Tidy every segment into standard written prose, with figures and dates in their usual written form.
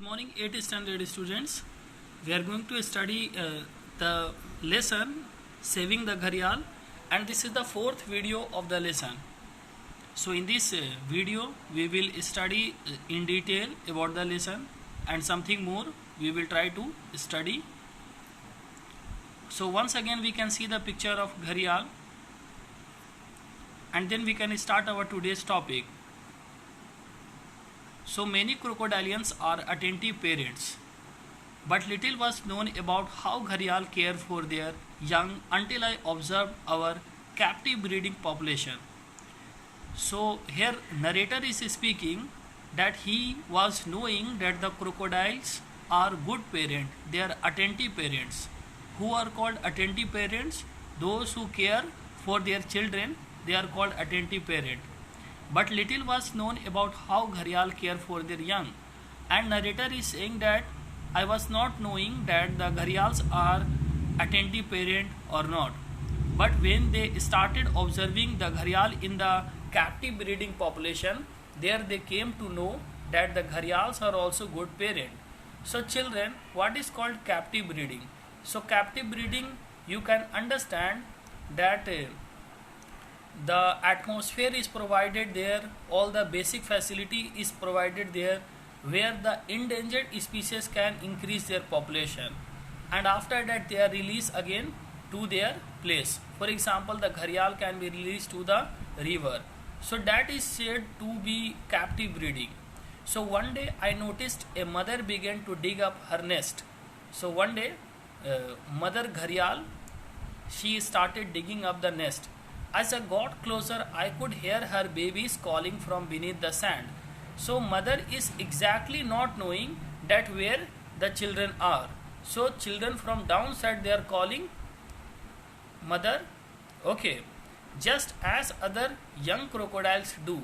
morning, 8th standard students. We are going to study the lesson Saving the Gharial, and this is the fourth video of the lesson. So in this video we will study in detail about the lesson and something more we will try to study. So once again we can see the picture of Gharial, and then we can start our today's topic. So many crocodilians are attentive parents, but little was known about how Gharial care for their young until I observed our captive breeding population. So here narrator is speaking that he was knowing that the crocodiles are good parents, they are attentive parents. Who are called attentive parents? Those who care for their children, they are called attentive parent. But little was known about how Gharial care for their young. And narrator is saying that I was not knowing that the Gharials are attentive parent or not. But when they started observing the Gharial in the captive breeding population, there they came to know that the Gharials are also good parent. So children, what is called captive breeding? So captive breeding, you can understand that the atmosphere is provided there, all the basic facility is provided there, where the endangered species can increase their population, and after that they are released again to their place. For example, the Gharial can be released to the river. So that is said to be captive breeding. So one day I noticed a mother began to dig up her nest. So one day mother Gharial, she started digging up the nest. As I got closer, I could hear her babies calling from beneath the sand. So mother is exactly not knowing that where the children are. So children from downside, they are calling mother. Okay, just as other young crocodiles do.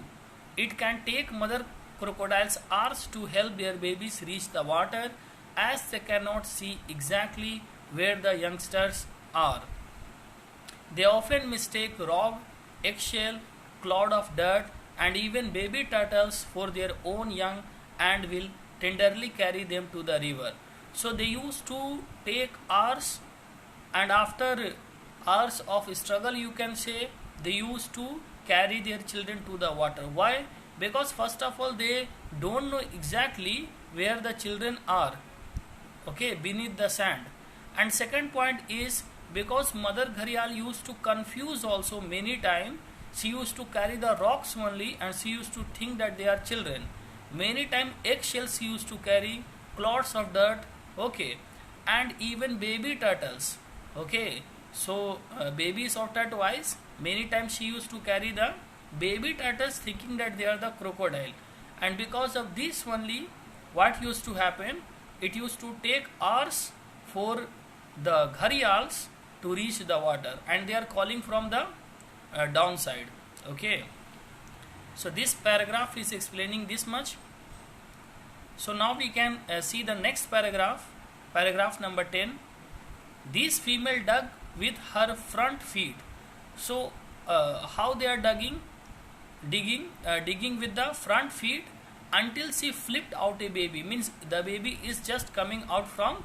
It can take mother crocodiles hours to help their babies reach the water, as they cannot see exactly where the youngsters are. They often mistake rock, eggshell, clod of dirt, and even baby turtles for their own young and will tenderly carry them to the river. So they used to take hours, and after hours of struggle, you can say, they used to carry their children to the water. Why? Because first of all, they don't know exactly where the children are, okay, beneath the sand. And second point is, because mother Gharial used to confuse also many times. She used to carry the rocks only, and she used to think that they are children. Many times eggshells she used to carry, clods of dirt, okay, and even baby turtles, okay. So babies of tortoise, many times she used to carry the baby turtles thinking that they are the crocodile. And because of this only, what used to happen, it used to take hours for the Gharials to reach the water, and they are calling from the downside, okay. So this paragraph is explaining this much. So now we can see the next paragraph, paragraph number 10. This female dug with her front feet. So how they are digging with the front feet until she flipped out a baby, means the baby is just coming out from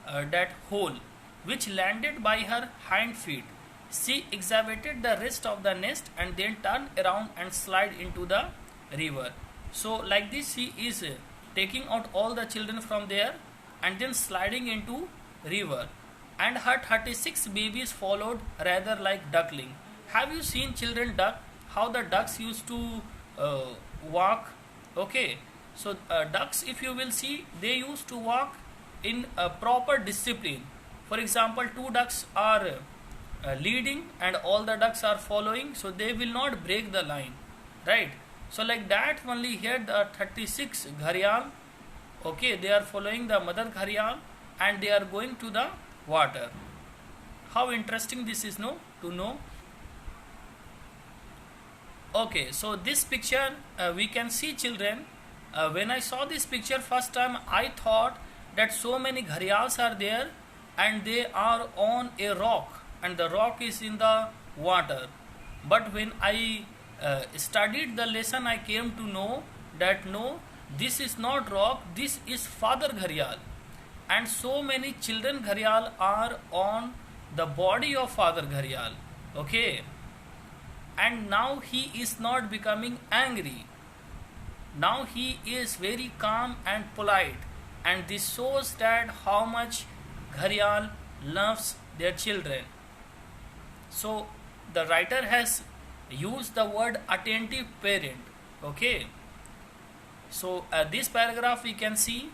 that hole, which landed by her hind feet. She excavated the rest of the nest and then turned around and slid into the river. So like this, she is taking out all the children from there and then sliding into river. And her 36 babies followed, rather like duckling. Have you seen children duck? How the ducks used to walk? Okay. So ducks, if you will see, they used to walk in a proper discipline. For example, two ducks are leading and all the ducks are following, so they will not break the line, right? So like that only here the 36 Gharial, okay, they are following the mother Gharial and they are going to the water. How interesting this is, no, to know. Okay, so this picture we can see children. When I saw this picture first time, I thought that so many Gharials are there and they are on a rock, and the rock is in the water. But when I studied the lesson, I came to know that no, This is not rock, this is Father Gharial. And so many children Gharial are on the body of Father Gharial. Okay. And now he is not becoming angry. Now he is very calm and polite. And this shows that how much Gharial loves their children. So the writer has used the word attentive parent. Okay. So this paragraph we can see,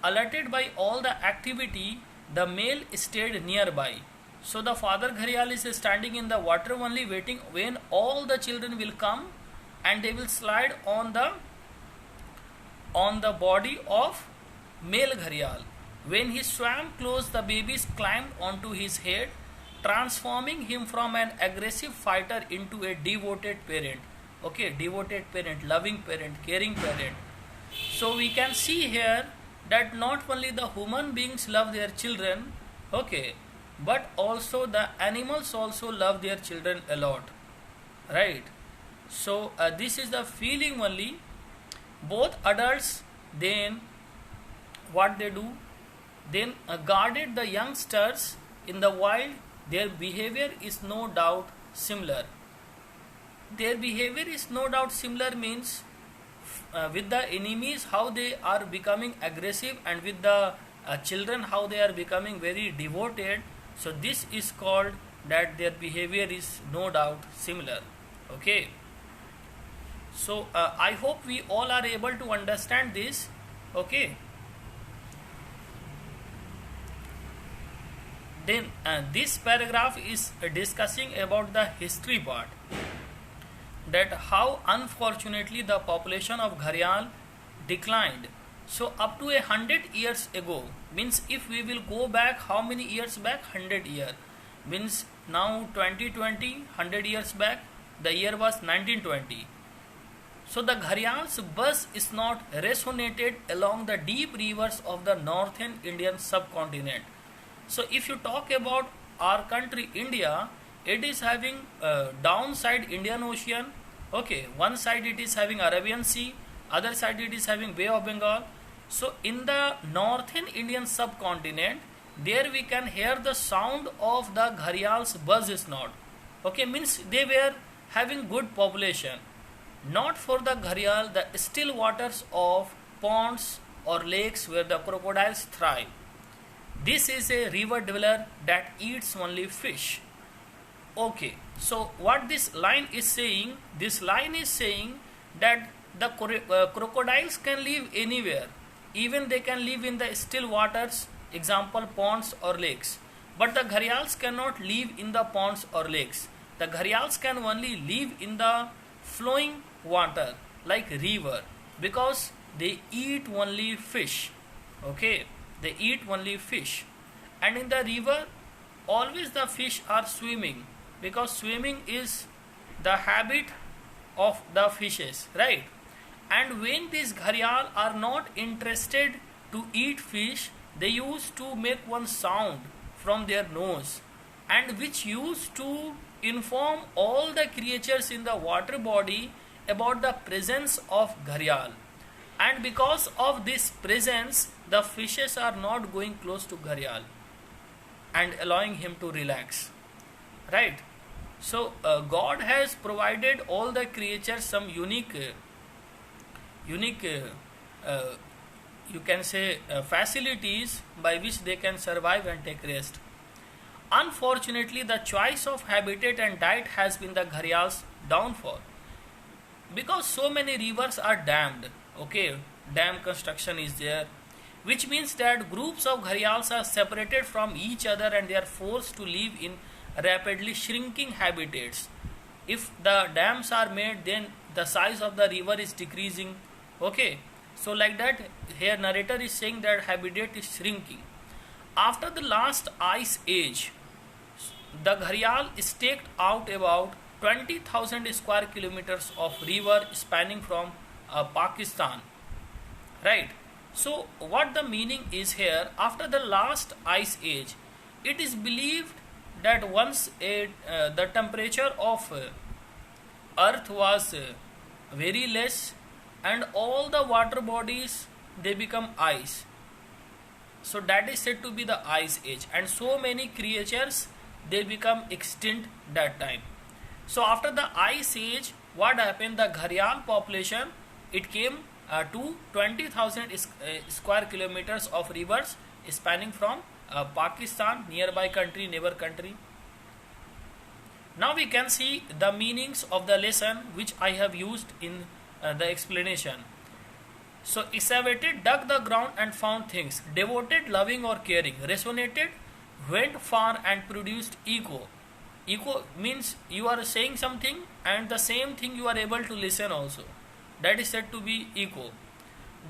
alerted by all the activity, the male stayed nearby. So the father Gharial is standing in the water only, waiting when all the children will come and they will slide on the body of male Gharial. When he swam close, the babies climbed onto his head, transforming him from an aggressive fighter into a devoted parent. Okay, devoted parent, loving parent, caring parent. So we can see here that not only the human beings love their children, okay, but also the animals also love their children a lot, right? So this is the feeling only. Both adults then what they do, then guarded the youngsters in the wild. Their behavior is no doubt similar. Their behavior is no doubt similar means with the enemies how they are becoming aggressive, and with the children how they are becoming very devoted. So this is called that their behavior is no doubt similar. Okay. So I hope we all are able to understand this. Okay. Then this paragraph is discussing about the history part, that how unfortunately the population of Gharial declined. So up to 100 years ago, means if we will go back, how many years back? 100 years. Means now 2020, 100 years back, the year was 1920. So the Gharial's buzz is not resonated along the deep rivers of the northern Indian subcontinent. So if you talk about our country India, it is having downside Indian Ocean. Okay, one side it is having Arabian Sea, other side it is having Bay of Bengal. So in the northern Indian subcontinent, there we can hear the sound of the Gharial's buzz is not. Okay, means they were having good population. Not for the Gharial, the still waters of ponds or lakes where the crocodiles thrive. This is a river dweller that eats only fish. Okay, so what this line is saying? This line is saying that the crocodiles can live anywhere. Even they can live in the still waters, example ponds or lakes. But the Gharials cannot live in the ponds or lakes. The Gharials can only live in the flowing water like river, because they eat only fish. Okay, they eat only fish. And in the river, always the fish are swimming, because swimming is the habit of the fishes, right? And when these Gharial are not interested to eat fish, they used to make one sound from their nose, and which used to inform all the creatures in the water body about the presence of Gharial. And because of this presence, the fishes are not going close to Gharial and allowing him to relax, right? So God has provided all the creatures some unique you can say facilities by which they can survive and take rest. Unfortunately, the choice of habitat and diet has been the Gharial's downfall, because so many rivers are dammed. Okay, dam construction is there, which means that groups of Gharials are separated from each other and they are forced to live in rapidly shrinking habitats. If the dams are made, then the size of the river is decreasing. Okay, so like that, here narrator is saying that habitat is shrinking. After the last ice age, the Gharial staked out about 20,000 square kilometers of river spanning from Pakistan, right? So what the meaning is here, after the last ice age, it is believed that once the temperature of earth was very less, and all the water bodies they become ice. So that is said to be the ice age, and so many creatures they become extinct that time. So after the ice age, what happened? The Gharial population it came to 20,000 square kilometers of rivers spanning from Pakistan, nearby country, neighbor country. Now we can see the meanings of the lesson which I have used in the explanation. So excavated, dug the ground and found things. Devoted, loving or caring. Resonated, went far and produced echo. Echo means you are saying something and the same thing you are able to listen also. That is said to be echo.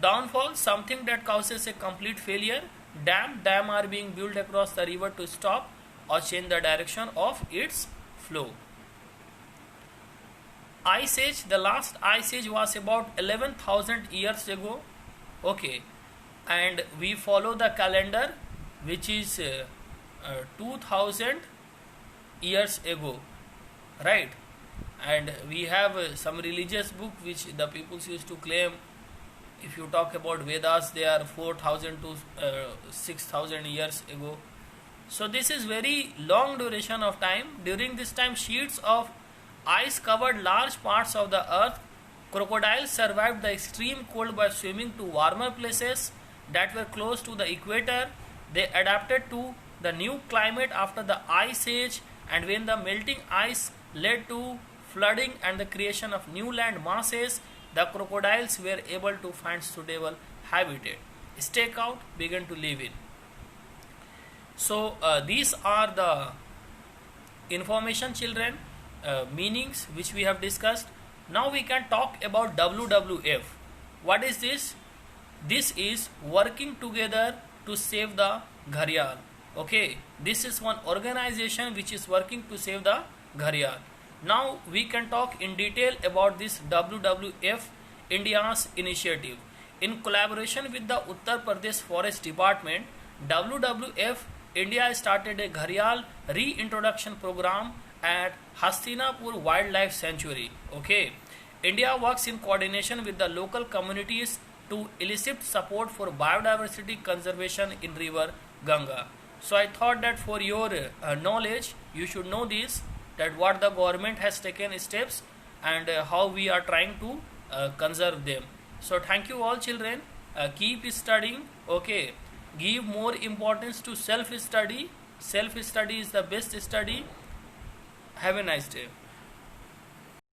Downfall, something that causes a complete failure. Dam are being built across the river to stop or change the direction of its flow. Ice age, the last ice age was about 11,000 years ago. Okay, and we follow the calendar which is 2000 years ago, right? And we have some religious book which the peoples used to claim. If you talk about Vedas, they are 4,000 to 6,000 years ago. So this is very long duration of time. During this time, sheets of ice covered large parts of the earth. Crocodiles survived the extreme cold by swimming to warmer places that were close to the equator. They adapted to the new climate after the ice age, and when the melting ice led to flooding and the creation of new land masses, the crocodiles were able to find suitable habitat. Stake out, began to live in. So these are the information, children, meanings which we have discussed. Now we can talk about WWF. What is this? This is working together to save the Gharial. Okay, this is one organization which is working to save the Gharial. Now we can talk in detail about this WWF, India's initiative. In collaboration with the Uttar Pradesh Forest Department, WWF India started a Gharial reintroduction program at Hastinapur Wildlife Sanctuary. Okay, India works in coordination with the local communities to elicit support for biodiversity conservation in river Ganga. So I thought that for your knowledge, you should know this, that what the government has taken steps and how we are trying to conserve them. So thank you all, children. Keep studying. Okay, give more importance to self study. Self study is the best study. Have a nice day.